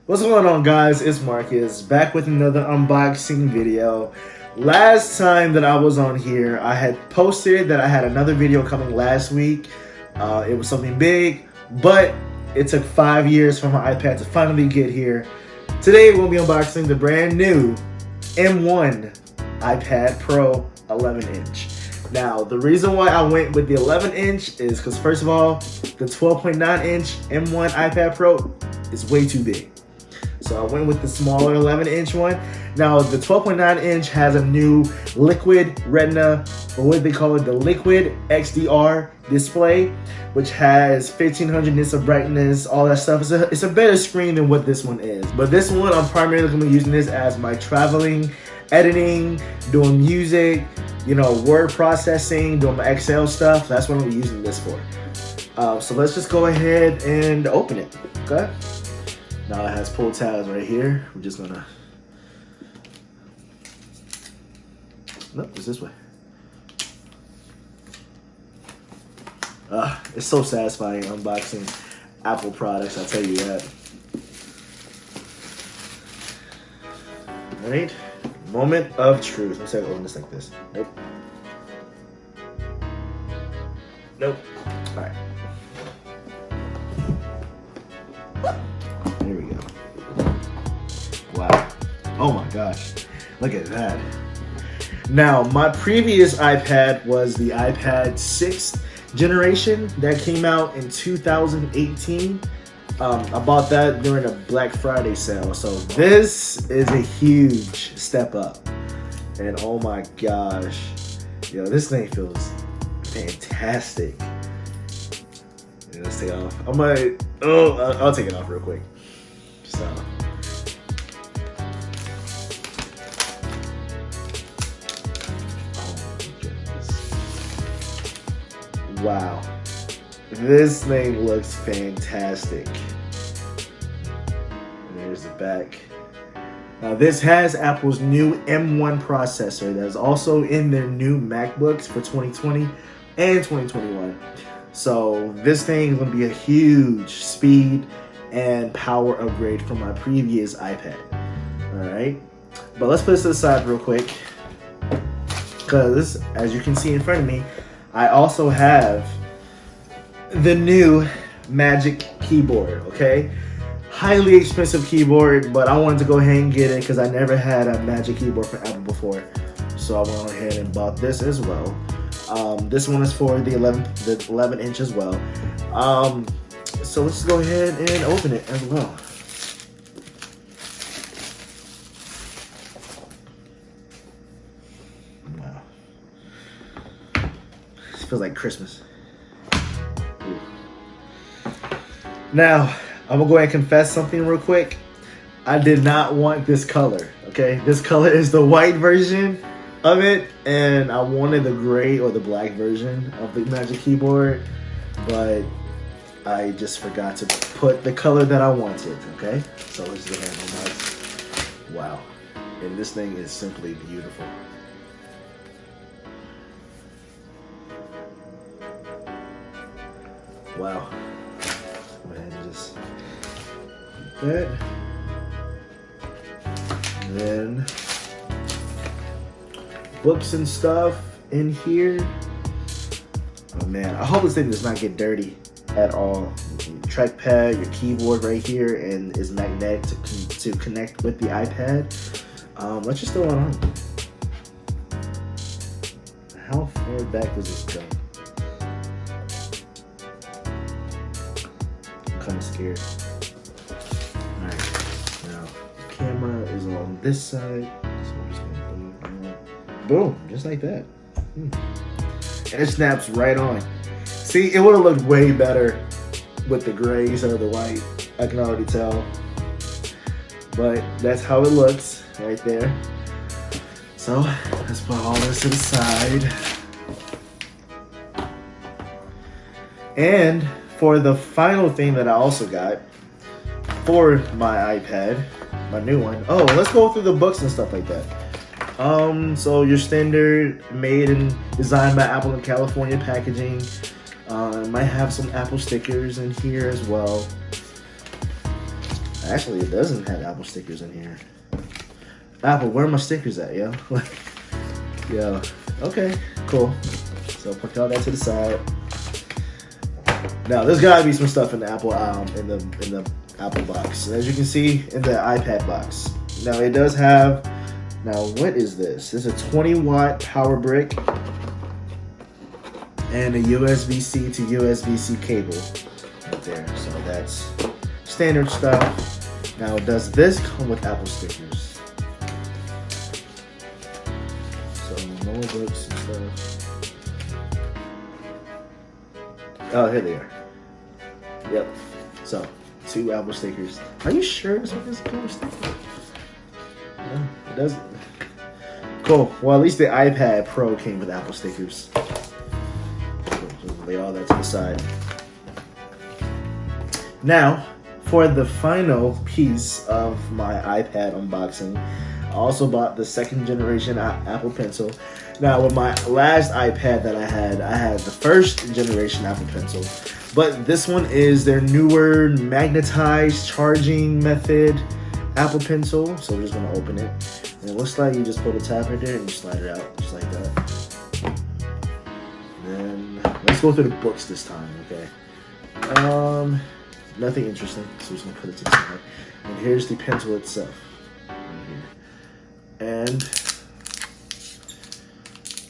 What's going on, guys? It's Marcus back with another unboxing video. Last time that I was on here, I had posted that I had another video coming last week. It was something big, but it took 5 years for my iPad to finally get here. Today we'll be unboxing the brand new M1 iPad Pro 11-inch. Now, the reason why I went with the 11-inch is because, first of all, the 12.9-inch M1 iPad Pro is way too big. So I went with the smaller 11-inch one. Now, the 12.9-inch has a new liquid retina, or what they call it, the liquid XDR display, which has 1500 nits of brightness, all that stuff. It's a better screen than what this one is. But this one, I'm primarily going to be using this as my traveling, editing, doing music, you know, word processing, doing my Excel stuff. That's what I'm using this for. So let's just go ahead and open it, okay? Now it has pull tabs right here. We're just gonna, nope, it's this way. It's so satisfying unboxing Apple products, I'll tell you that. All right, moment of truth. Let's open this like this. Nope. Nope. All right. Here we go. Wow. Oh my gosh. Look at that. Now, my previous iPad was the iPad 6th generation that came out in 2018. I bought that during a Black Friday sale. So this is a huge step up. And oh my gosh. Yo, this thing feels fantastic. Yeah, let's take it off. I'll take it off real quick. So, oh my goodness. Wow. This thing looks fantastic. And there's the back. Now this has Apple's new M1 processor that is also in their new MacBooks for 2020 and 2021. So this thing is going to be a huge speed and power upgrade from my previous iPad. Alright, but let's put this to the side real quick, because as you can see in front of me, I also have the new Magic Keyboard. Okay, highly expensive keyboard, but I wanted to go ahead and get it because I never had a Magic Keyboard from Apple before, so I went ahead and bought this as well. This one is for the 11-inch as well. So let's go ahead and open it as well. Wow. This feels like Christmas. Ooh. Now, I'm gonna go ahead and confess something real quick. I did not want this color, okay? This color is the white version of it, and I wanted the gray or the black version of the Magic Keyboard, but I just forgot to put the color that I wanted, okay? So let's go ahead and unbox. Wow. And this thing is simply beautiful. Wow. Go ahead and just put that. And then books and stuff in here. Oh man, I hope this thing does not get dirty at all. Your trackpad, your keyboard right here, and is magnetic to connect with the iPad. Let's just throw it on. How far back does this go? I'm kind of scared. Alright, now the camera is on this side. So I'm just gonna boom, just like that. And it snaps right on. See, it would have looked way better with the gray instead of the white. I can already tell. But that's how it looks right there. So let's put all this to the side. And for the final thing that I also got for my iPad, my new one. Oh, let's go through the books and stuff like that. So your standard made and designed by Apple in California packaging. Might have some Apple stickers in here as well. Actually, it doesn't have Apple stickers in here. Apple, where are my stickers at, yo? Yo, okay, cool. So put all that to the side. Now, there's gotta be some stuff in the Apple in the Apple box. And as you can see in the iPad box. Now it does have. Now what is this? This is a 20-watt power brick and a USB-C to USB-C cable right there. So that's standard stuff. Now does this come with Apple stickers? So more books and stuff. Oh, here they are. Yep. So 2 Apple stickers. Are you sure this one is Apple sticker? No, it doesn't. Cool. Well, at least the iPad Pro came with Apple stickers. So lay all that to the side. Now, for the final piece of my iPad unboxing, I also bought the 2nd generation Apple Pencil. Now, with my last iPad that I had the 1st generation Apple Pencil. But this one is their newer magnetized charging method Apple Pencil. So we're just gonna open it. And it looks like you just pull the tab right there and you slide it out just like that. And then let's go through the books this time, okay? Nothing interesting, so we're just gonna put it to the side. And here's the pencil itself. Right here. And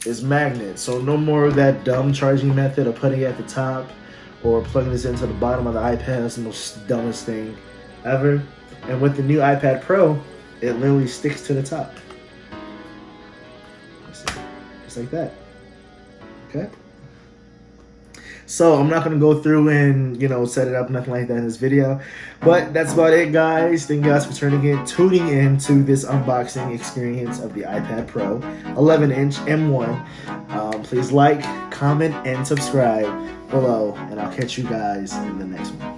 it's magnet, so no more of that dumb charging method of putting it at the top or plugging this into the bottom of the iPad. That's the most dumbest thing ever. And with the new iPad Pro, it literally sticks to the top. Just like that. Okay? So I'm not gonna go through and set it up, nothing like that in this video. But that's about it, guys. Thank you guys for tuning in to this unboxing experience of the iPad Pro 11-inch M1. Please like, comment, and subscribe below, and I'll catch you guys in the next one.